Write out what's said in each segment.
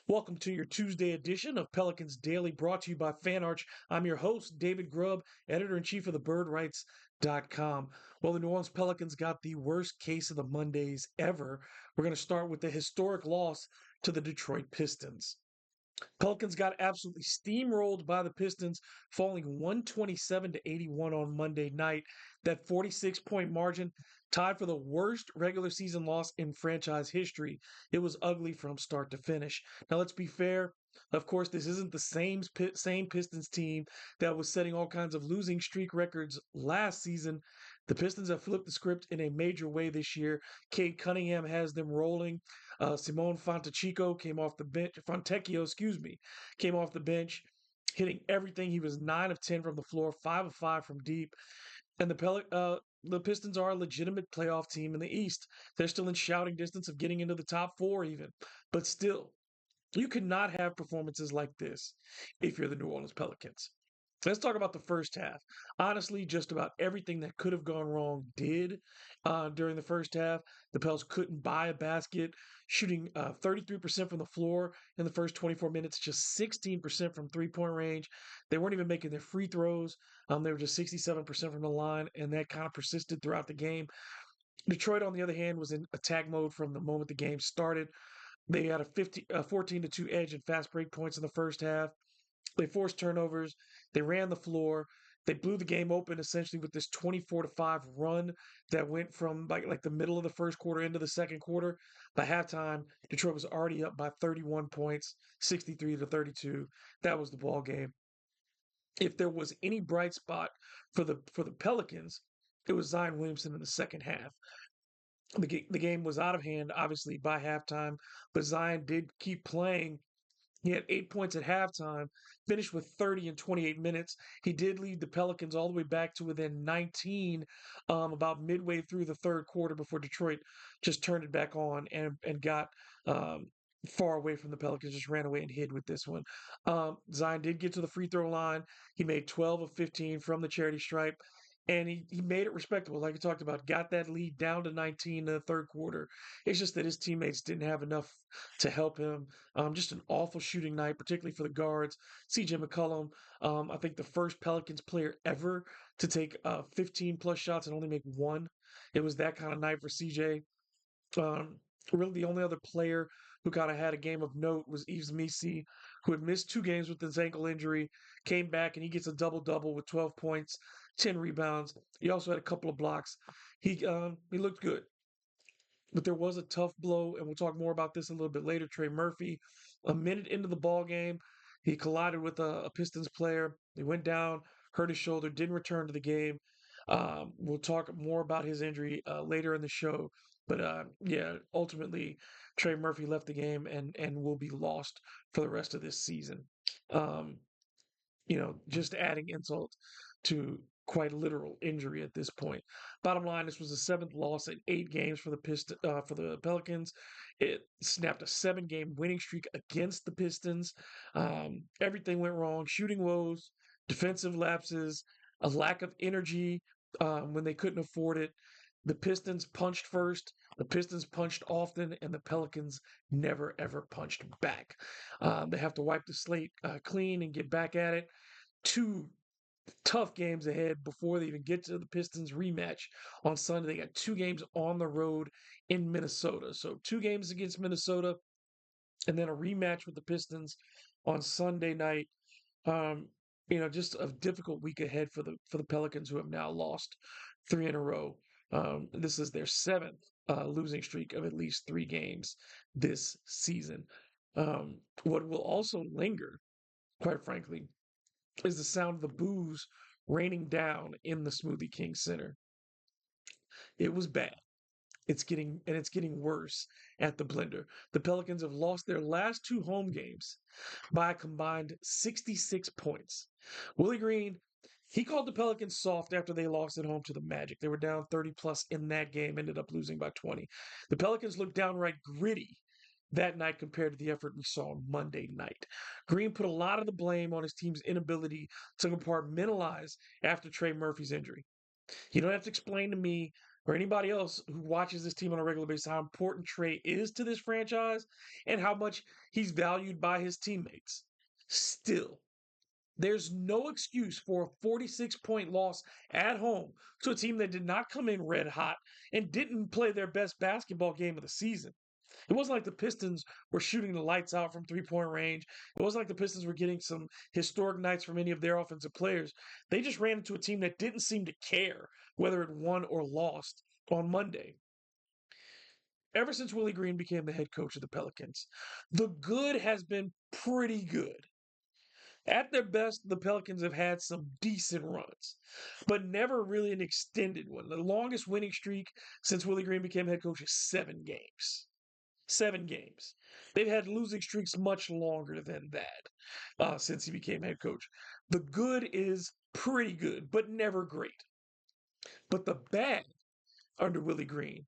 Welcome to your Tuesday edition of Pelicans Daily, brought to you by FanArch. I'm your host, David Grubb, editor-in-chief of thebirdwrites.com. Well, the New Orleans Pelicans got the worst case of the Mondays ever. We're going to start with the historic loss to the Detroit Pistons. Pelicans got absolutely steamrolled by the Pistons, falling 127 to 81 on Monday night. That 46-point margin tied for the worst regular season loss in franchise history. It was ugly from start to finish. Now, let's be fair. Of course, this isn't the same Pistons team that was setting all kinds of losing streak records last season. The Pistons have flipped the script in a major way this year. Cade Cunningham has them rolling. Simone Fontecchio, excuse me, came off the bench, hitting everything. He was 9 of 10 from the floor, 5 of 5 from deep. And the Pistons are a legitimate playoff team in the East. They're still in shouting distance of getting into the top four, even. But still, you cannot have performances like this if you're the New Orleans Pelicans. Let's talk about the first half. Honestly, just about everything that could have gone wrong did during the first half. The Pels couldn't buy a basket, shooting 33% from the floor in the first 24 minutes, just 16% from three-point range. They weren't even making their free throws. They were just 67% from the line, and that kind of persisted throughout the game. Detroit, on the other hand, was in attack mode from the moment the game started. They had a 14 to 2 edge in fast break points in the first half. They forced turnovers. They ran the floor. They blew the game open essentially with this 24 to 5 run that went from like the middle of the first quarter into the second quarter. By halftime, Detroit was already up by 31 points, 63 to 32. That was the ball game. If there was any bright spot for the Pelicans, it was Zion Williamson in the second half. The game was out of hand, obviously, by halftime, but Zion did keep playing. He had 8 points at halftime, finished with 30 in 28 minutes. He did lead the Pelicans all the way back to within 19 about midway through the third quarter before Detroit just turned it back on and got far away from the Pelicans, just ran away and hid with this one. Zion did get to the free throw line. He made 12 of 15 from the charity stripe. And he made it respectable, like you talked about, got that lead down to 19 in the third quarter. It's just that his teammates didn't have enough to help him. Just an awful shooting night, particularly for the guards. CJ McCollum, I think the first Pelicans player ever to take 15 plus shots and only make one. It was that kind of night for CJ. Um, really, the only other player who kind of had a game of note was Yves Missi, who had missed 2 games with his ankle injury, came back and he gets a double double with 12 points, 10 rebounds. He also had a couple of blocks. He looked good. But there was a tough blow, and we'll talk more about this a little bit later. Trey Murphy, a minute into the ball game, he collided with a Pistons player. He went down, hurt his shoulder, didn't return to the game. We'll talk more about his injury later in the show. But yeah, ultimately, Trey Murphy left the game and will be lost for the rest of this season. Um, just adding insult to quite literal injury at this point. Bottom line, this was the seventh loss in 8 games for the Pelicans. It snapped a 7-game winning streak against the Pistons. Everything went wrong: shooting woes, defensive lapses, a lack of energy when they couldn't afford it. The Pistons punched first, the Pistons punched often, and the Pelicans never ever punched back. They have to wipe the slate clean and get back at it. 2 tough games ahead before they even get to the Pistons rematch on Sunday. They got 2 games on the road in Minnesota. So 2 games against Minnesota and then a rematch with the Pistons on Sunday night. Um, just a difficult week ahead for the Pelicans, who have now lost 3 in a row. This is their seventh losing streak of at least 3 games this season. What will also linger, quite frankly, is the sound of the booze raining down in the Smoothie King Center. It was bad. It's getting worse at the Blender. The Pelicans have lost their last 2 home games by a combined 66 points. Willie Green, he called the Pelicans soft after they lost at home to the Magic. They were down 30 plus in that game, ended up losing by 20. The Pelicans looked downright gritty that night compared to the effort we saw on Monday night. Green put a lot of the blame on his team's inability to compartmentalize after Trey Murphy's injury. You don't have to explain to me or anybody else who watches this team on a regular basis how important Trey is to this franchise and how much he's valued by his teammates. Still, there's no excuse for a 46-point loss at home to a team that did not come in red hot and didn't play their best basketball game of the season. It wasn't like the Pistons were shooting the lights out from 3-point range. It wasn't like the Pistons were getting some historic nights from any of their offensive players. They just ran into a team that didn't seem to care whether it won or lost on Monday. Ever since Willie Green became the head coach of the Pelicans, the good has been pretty good. At their best, the Pelicans have had some decent runs, but never really an extended one. The longest winning streak since Willie Green became head coach is 7 games. 7 games. They've had losing streaks much longer than that since he became head coach. The good is pretty good, but never great. But the bad under Willie Green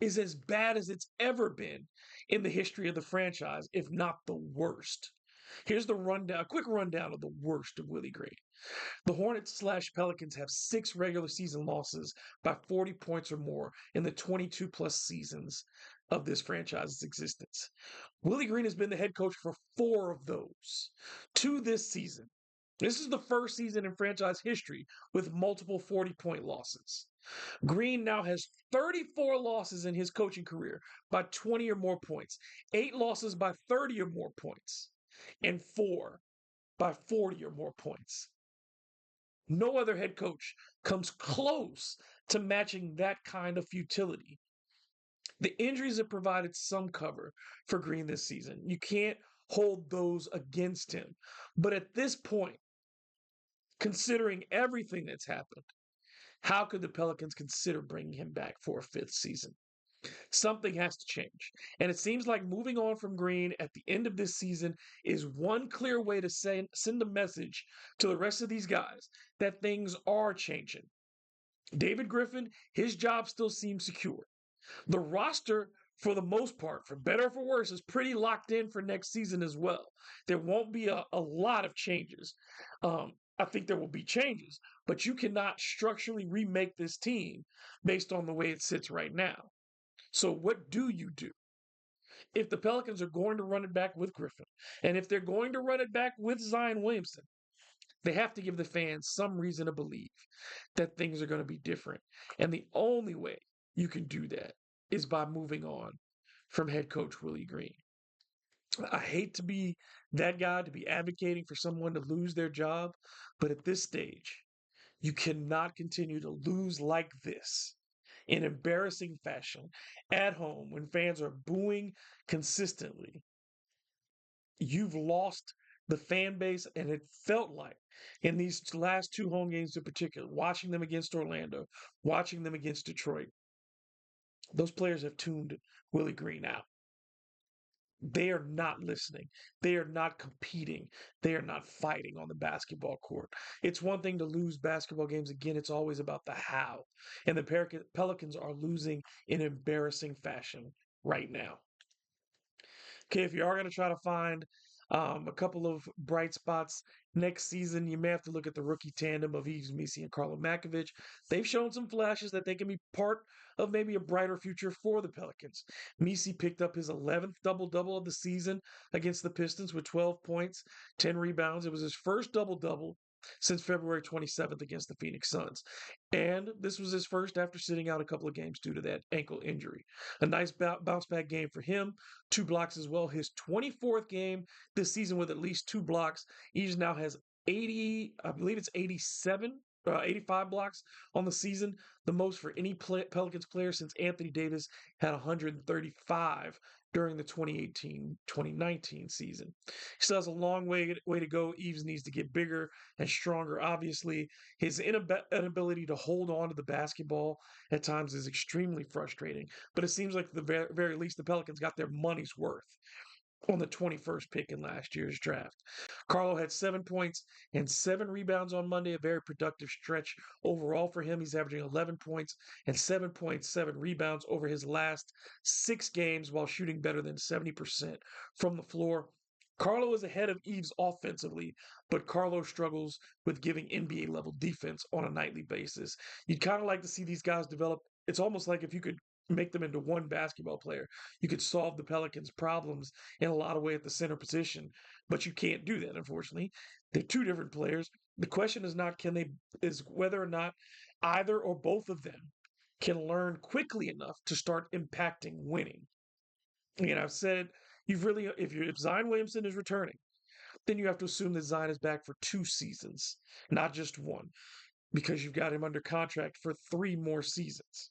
is as bad as it's ever been in the history of the franchise, if not the worst. Here's the rundown, a quick rundown of the worst of Willie Green. The Hornets/Pelicans have 6 regular season losses by 40 points or more in the 22 plus seasons of this franchise's existence. Willie Green has been the head coach for 4 of those, 2 this season. This is the first season in franchise history with multiple 40-point losses. Green now has 34 losses in his coaching career by 20 or more points, 8 losses by 30 or more points, and 4 by 40 or more points. No other head coach comes close to matching that kind of futility. The injuries have provided some cover for Green this season. You can't hold those against him. But at this point, considering everything that's happened, how could the Pelicans consider bringing him back for a 5th season? Something has to change. And it seems like moving on from Green at the end of this season is one clear way to send a message to the rest of these guys that things are changing. David Griffin, his job still seems secure. The roster, for the most part, for better or for worse, is pretty locked in for next season as well. There won't be a lot of changes. I think there will be changes, but you cannot structurally remake this team based on the way it sits right now. So what do you do? If the Pelicans are going to run it back with Griffin, and if they're going to run it back with Zion Williamson, they have to give the fans some reason to believe that things are going to be different. And the only way you can do that is by moving on from head coach Willie Green. I hate to be that guy, to be advocating for someone to lose their job, but at this stage, you cannot continue to lose like this in embarrassing fashion at home when fans are booing consistently. You've lost the fan base, and it felt like in these last 2 home games in particular, watching them against Orlando, watching them against Detroit, those players have tuned Willie Green out. They are not listening. They are not competing. They are not fighting on the basketball court. It's one thing to lose basketball games. Again, it's always about the how. And the Pelicans are losing in embarrassing fashion right now. Okay, if you are going to try to find a couple of bright spots next season, you may have to look at the rookie tandem of Yves Missi and Carlo Makovich. They've shown some flashes that they can be part of maybe a brighter future for the Pelicans. Missi picked up his 11th double-double of the season against the Pistons with 12 points, 10 rebounds. It was his first double-double since February 27th against the Phoenix Suns. And this was his first after sitting out a couple of games due to that ankle injury. A nice bounce back game for him. 2 blocks as well. His 24th game this season with at least 2 blocks. He now has 80, I believe it's 85 blocks on the season, the most for any Pelicans player since Anthony Davis had 135 during the 2018-2019 season. He still has a long way to go. Yves needs to get bigger and stronger. Obviously, his inability to hold on to the basketball at times is extremely frustrating, but it seems like at the very least the Pelicans got their money's worth on the 21st pick in last year's draft. Carlo had 7 points and 7 rebounds on Monday, a very productive stretch overall for him. He's averaging 11 points and 7.7 rebounds over his last 6 games while shooting better than 70% from the floor. Carlo is ahead of Yves offensively, but Carlo struggles with giving NBA level defense on a nightly basis. You'd kind of like to see these guys develop it's almost like if you could make them into one basketball player, you could solve the Pelicans' problems in a lot of way at the center position. But you can't do that, unfortunately. They're two different players. The question is not can they is whether or not either or both of them can learn quickly enough to start impacting winning. And I've said you've really if Zion Williamson is returning, then you have to assume that Zion is back for 2 seasons, not just one, because you've got him under contract for 3 more seasons.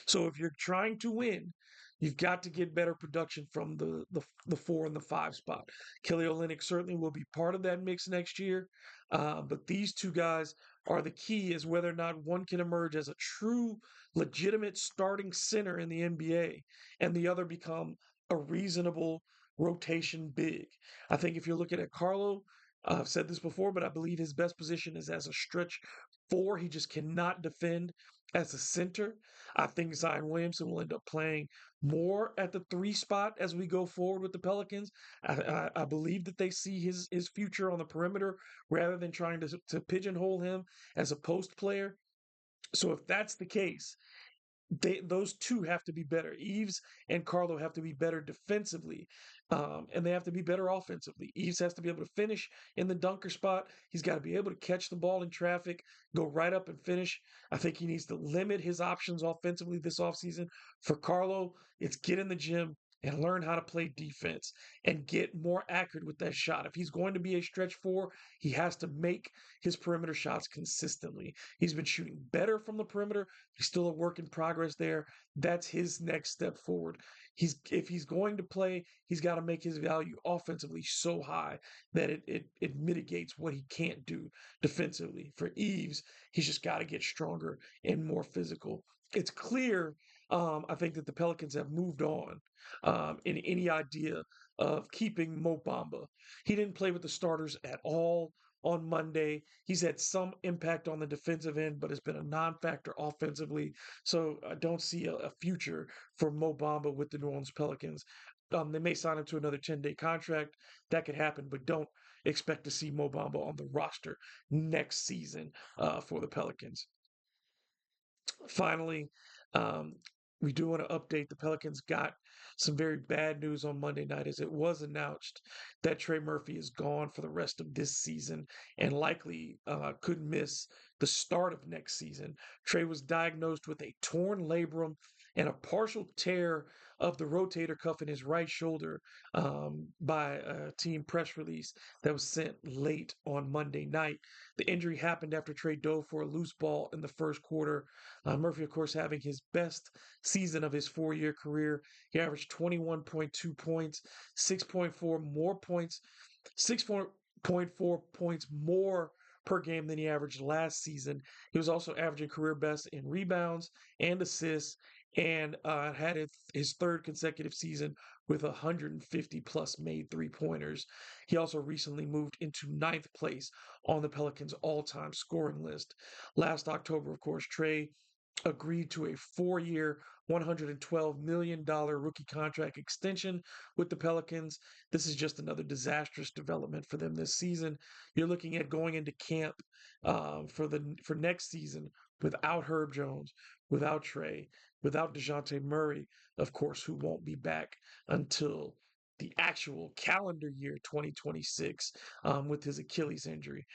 So if you're trying to win, you've got to get better production from the 4 and the 5 spot. Kelly Olynyk certainly will be part of that mix next year, but these two guys are the key as whether or not one can emerge as a true, legitimate starting center in the NBA, and the other become a reasonable rotation big. I think if you're looking at Carlo, I've said this before, but I believe his best position is as a stretch four. He just cannot defend as a center. I think Zion Williamson will end up playing more at the 3 spot as we go forward with the Pelicans. I believe that they see his future on the perimeter rather than trying to pigeonhole him as a post player. So if that's the case, those two have to be better. Eves and Carlo have to be better defensively, and they have to be better offensively. Eves has to be able to finish in the dunker spot. He's got to be able to catch the ball in traffic, go right up and finish. I think he needs to limit his options offensively this offseason. For Carlo, it's get in the gym and learn how to play defense and get more accurate with that shot. If he's going to be a stretch four, he has to make his perimeter shots consistently. He's been shooting better from the perimeter. He's still a work in progress there. That's his next step forward. If he's going to play, he's got to make his value offensively so high that it mitigates what he can't do defensively. For Eves, he's just got to get stronger and more physical. It's clear, I think, that the Pelicans have moved on in any idea of keeping Mo Bamba. He didn't play with the starters at all on Monday. He's had some impact on the defensive end, but has been a non-factor offensively. So I don't see a future for Mo Bamba with the New Orleans Pelicans. They may sign him to another 10-day contract. That could happen, but don't expect to see Mo Bamba on the roster next season for the Pelicans. Finally, um, we do want to update the Pelicans got some very bad news on Monday night as it was announced that Trey Murphy is gone for the rest of this season and likely could miss the start of next season. Trey was diagnosed with a torn labrum and a partial tear of the rotator cuff in his right shoulder by a team press release that was sent late on Monday night. The injury happened after Trey dove for a loose ball in the first quarter. Murphy, of course, having his best season of his 4-year career. He averaged 21.2 points, 6.4 more points, 6.4 points more per game than he averaged last season. He was also averaging career best in rebounds and assists and had his third consecutive season with 150 plus made 3-pointers. He also recently moved into ninth place on the Pelicans' all-time scoring list. Last October, of course, Trey agreed to a 4-year, $112 million rookie contract extension with the Pelicans. This is just another disastrous development for them this season. You're looking at going into camp for next season without Herb Jones, without Trey, without DeJounte Murray, of course, who won't be back until the actual calendar year 2026 with his Achilles injury.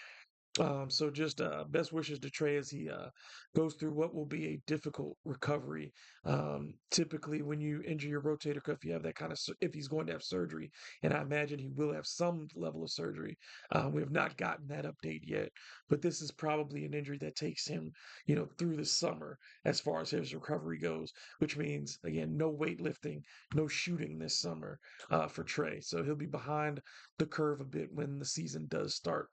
So just best wishes to Trey as he goes through what will be a difficult recovery. Typically, when you injure your rotator cuff, you have that kind of, if he's going to have surgery, and I imagine he will have some level of surgery. We have not gotten that update yet, but this is probably an injury that takes him, through the summer as far as his recovery goes, which means, again, no weightlifting, no shooting this summer for Trey. So he'll be behind the curve a bit when the season does start.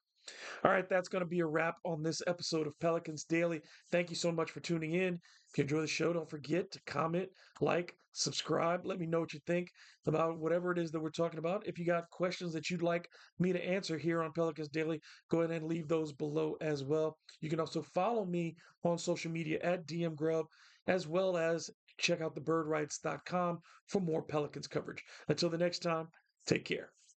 All right, that's going to be a wrap on this episode of Pelicans Daily. Thank you so much for tuning in. If you enjoy the show, don't forget to comment, like, subscribe. Let me know what you think about whatever it is that we're talking about. If you got questions that you'd like me to answer here on Pelicans Daily, go ahead and leave those below as well. You can also follow me on social media at DM Grubb, as well as check out thebirdrights.com for more Pelicans coverage. Until the next time, take care.